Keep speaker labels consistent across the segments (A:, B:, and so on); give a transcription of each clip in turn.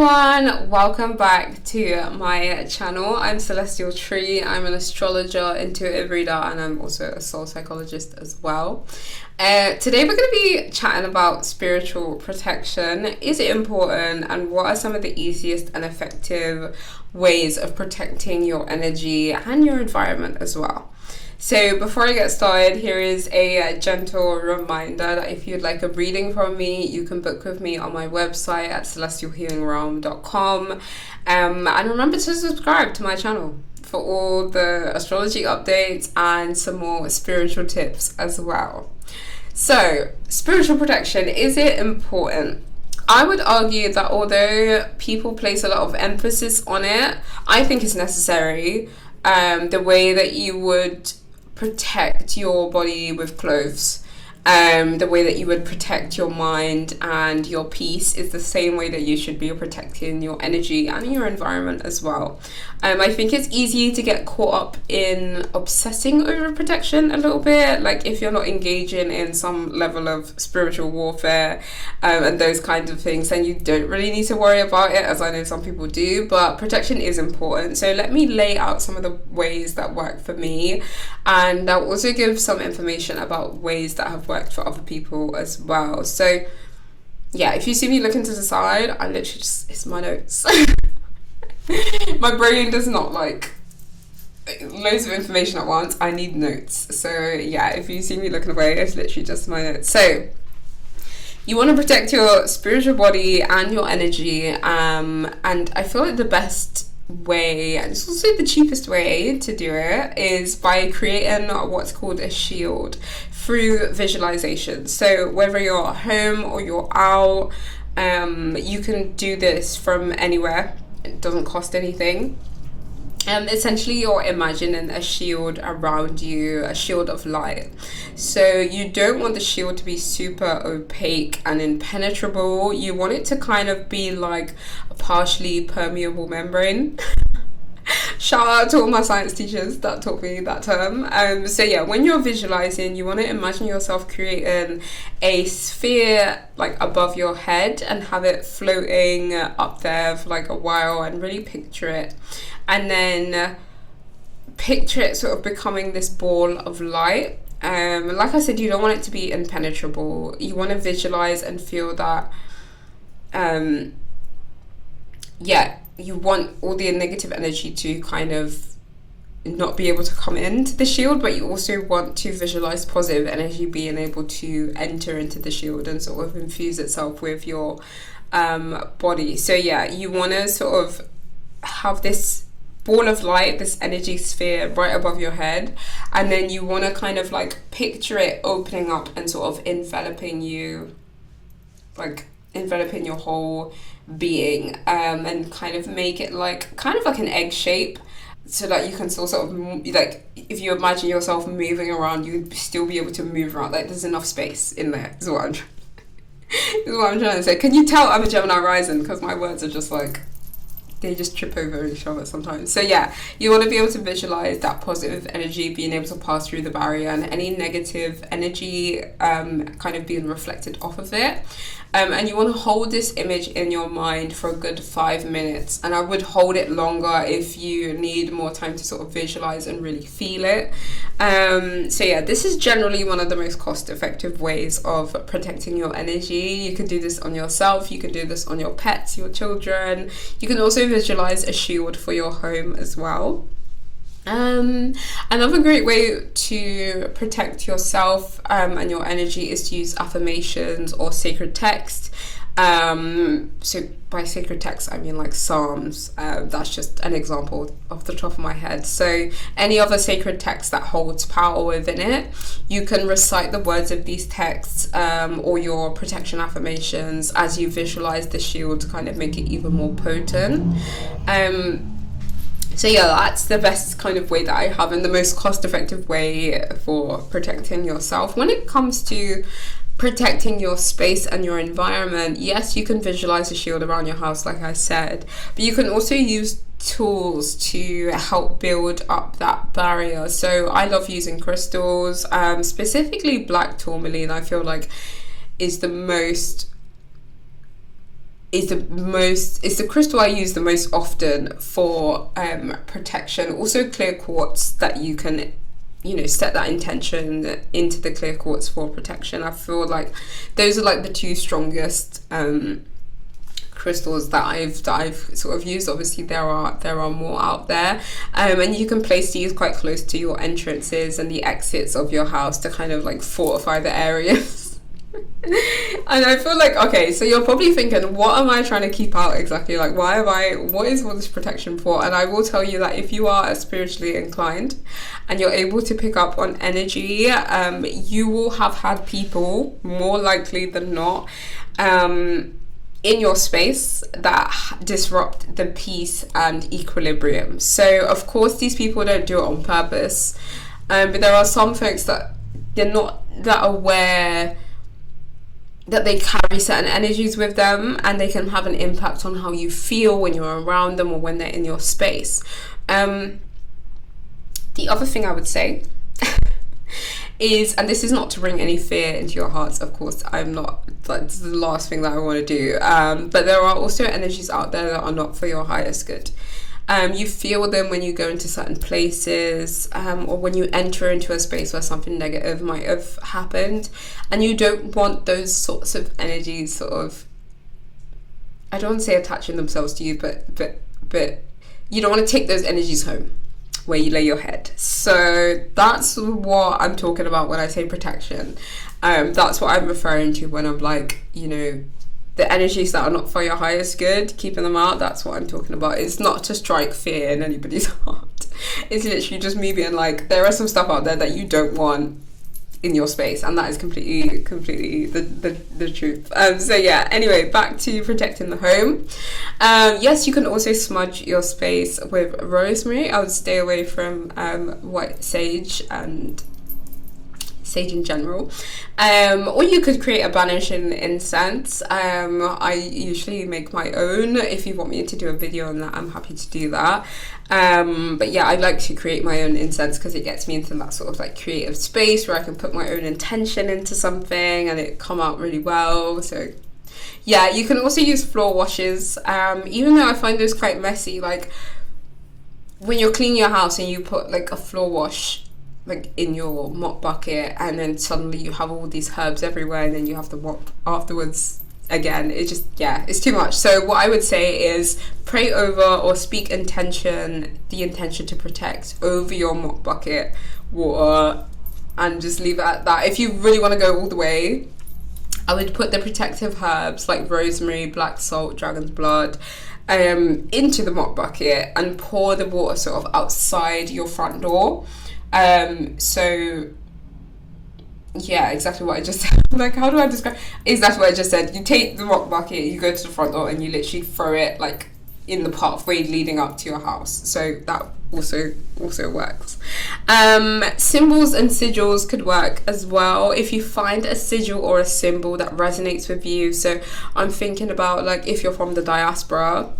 A: everyone, welcome back to my channel. I'm Celestial Tree. I'm an astrologer, intuitive reader, and I'm also a soul psychologist as well. Today we're going to be chatting about spiritual protection. Is it important, and what are some of the easiest and effective ways of protecting your energy and your environment as well? So before I get started, here is a gentle reminder that if you'd like a reading from me, you can book with me on my website at celestialhealingrealm.com. And remember to subscribe to my channel for all the astrology updates and some more spiritual tips as well. So, spiritual protection, is it important? I would argue that although people place a lot of emphasis on it, I think it's necessary. The way that you would protect your body with clothes, the way that you would protect your mind and your peace is the same way that you should be protecting your energy and your environment as well. I think it's easy to get caught up in obsessing over protection a little bit, like if you're not engaging in some level of spiritual warfare and those kinds of things, then you don't really need to worry about it, as I know some people do, but protection is important. So let me lay out some of the ways that work for me, and I'll also give some information about ways that have worked for other people as well. So yeah, if you see me looking to the side, I literally just, it's my notes. My brain does not like loads of information at once. I need notes. So yeah, if you see me looking away, it's literally just my notes. So you want to protect your spiritual body and your energy, and I feel like the best way, and it's also the cheapest way to do it, is by creating what's called a shield through visualization. So whether you're at home or you're out, you can do this from anywhere. It doesn't cost anything. Essentially you're imagining a shield around you, a shield of light. So you don't want the shield to be super opaque and impenetrable. You want it to kind of be like a partially permeable membrane. Shout out to all my science teachers that taught me that term. So yeah, when you're visualizing, you want to imagine yourself creating a sphere like above your head and have it floating up there for like a while, and really picture it. And then picture it sort of becoming this ball of light. Like I said, you don't want it to be impenetrable. You want to visualize and feel that you want all the negative energy to kind of not be able to come into the shield, but you also want to visualize positive energy being able to enter into the shield and sort of infuse itself with your body. So yeah, you want to sort of have this ball of light, this energy sphere right above your head, and then you want to kind of like picture it opening up and sort of enveloping you, like enveloping your whole being, and kind of make it like kind of like an egg shape, so that you can still sort of like, if you imagine yourself moving around, you'd still be able to move around, like there's enough space in there is what I'm trying to say. Can you tell I'm a Gemini rising, because my words are just like, they just trip over each other sometimes. So yeah, you want to be able to visualize that positive energy being able to pass through the barrier, and any negative energy kind of being reflected off of it. And you want to hold this image in your mind for a good 5 minutes, and I would hold it longer if you need more time to sort of visualize and really feel it. So yeah, this is generally one of the most cost-effective ways of protecting your energy. You can do this on yourself, you can do this on your pets, your children. You can also visualize a shield for your home as well. Another great way to protect yourself and your energy is to use affirmations or sacred text. So by sacred text I mean like Psalms. That's just an example off the top of my head. So any other sacred text that holds power within it, you can recite the words of these texts or your protection affirmations as you visualize the shield to kind of make it even more potent. So yeah, that's the best kind of way that I have, and the most cost-effective way for protecting yourself. When it comes to protecting your space and your environment, yes, you can visualize a shield around your house like I said, but you can also use tools to help build up that barrier. So I love using crystals, specifically black tourmaline. I feel like is the most is the crystal I use the most often for protection. Also clear quartz, that you can, you know, set that intention into the clear quartz for protection. I feel like those are like the two strongest crystals that I've sort of used. Obviously there are more out there, and you can place these quite close to your entrances and the exits of your house to kind of like fortify the areas. And I feel like, okay, so you're probably thinking, what am I trying to keep out exactly? Like, what is all this protection for? And I will tell you that if you are spiritually inclined and you're able to pick up on energy, you will have had people, more likely than not, in your space that disrupt the peace and equilibrium. So of course these people don't do it on purpose, but there are some folks that they're not that aware that they carry certain energies with them, and they can have an impact on how you feel when you're around them or when they're in your space. The other thing I would say is, and this is not to bring any fear into your hearts, of course, I'm not, that's the last thing that I want to do, but there are also energies out there that are not for your highest good. You feel them when you go into certain places, or when you enter into a space where something negative might have happened, and you don't want those sorts of energies sort of, I don't want to say attaching themselves to you, but you don't want to take those energies home where you lay your head. So that's what I'm talking about when I say protection. That's what I'm referring to when I'm like, you know, the energies that are not for your highest good, keeping them out. That's what I'm talking about. It's not to strike fear in anybody's heart. It's literally just me being like, there are some stuff out there that you don't want in your space, and that is completely the truth. So yeah, anyway, back to protecting the home. Yes, you can also smudge your space with rosemary. I would stay away from white sage and sage in general, or you could create a banishing incense. I usually make my own. If you want me to do a video on that, I'm happy to do that. But yeah, I like to create my own incense because it gets me into that sort of like creative space where I can put my own intention into something and it come out really well. So yeah, you can also use floor washes, even though I find those quite messy. Like when you're cleaning your house and you put like a floor wash like in your mop bucket, and then suddenly you have all these herbs everywhere, and then you have to mop afterwards again. It just, yeah, it's too much. So what I would say is pray over or speak the intention to protect over your mop bucket water, and just leave it at that. If you really want to go all the way, I would put the protective herbs like rosemary, black salt, dragon's blood into the mop bucket and pour the water sort of outside your front door. So yeah, exactly what I just said. Like, how do I describe? Exactly what I just said. You take the mop bucket, you go to the front door, and you literally throw it like in the pathway leading up to your house. So that also works. Symbols and sigils could work as well. If you find a sigil or a symbol that resonates with you. So I'm thinking about like if you're from the diaspora,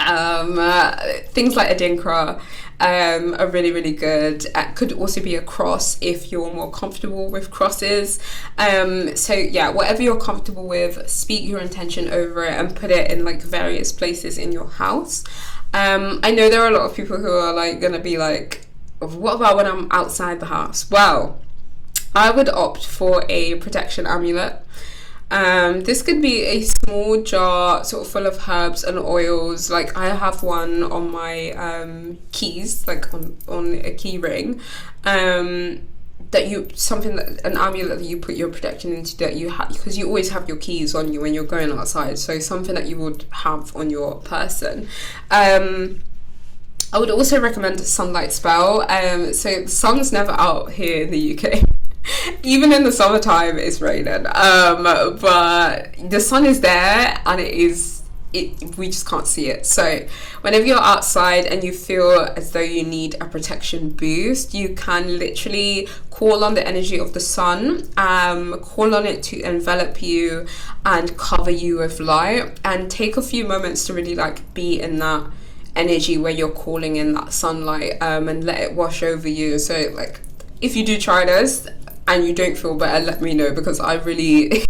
A: things like Adinkra are really, really good. Could also be a cross if you're more comfortable with crosses. So yeah, whatever you're comfortable with, speak your intention over it and put it in like various places in your house. I know there are a lot of people who are like gonna be like, what about when I'm outside the house? Well, I would opt for a protection amulet. This could be a small jar sort of full of herbs and oils. Like I have one on my keys, like on a key ring, an amulet that you put your protection into, that you have, because you always have your keys on you when you're going outside, so something that you would have on your person. I would also recommend a sunlight spell. So the sun's never out here in the UK. Even in the summertime it's raining, but the sun is there, and we just can't see it. So whenever you're outside and you feel as though you need a protection boost, you can literally call on the energy of the sun, call on it to envelop you and cover you with light, and take a few moments to really like be in that energy where you're calling in that sunlight, and let it wash over you. So like if you do try this and you don't feel better, let me know, because I really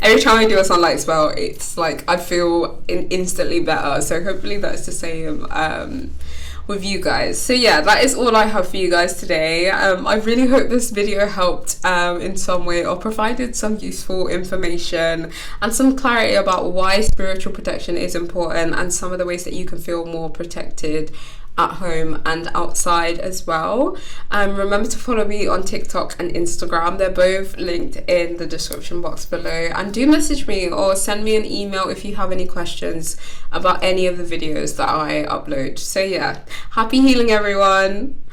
A: every time I do a sunlight spell, it's like I feel instantly better. So hopefully that's the same with you guys. So yeah, that is all I have for you guys today. I really hope this video helped in some way, or provided some useful information and some clarity about why spiritual protection is important, and some of the ways that you can feel more protected at home and outside as well. Remember to follow me on TikTok and Instagram. They're both linked in the description box below, and do message me or send me an email if you have any questions about any of the videos that I upload. So yeah, happy healing everyone.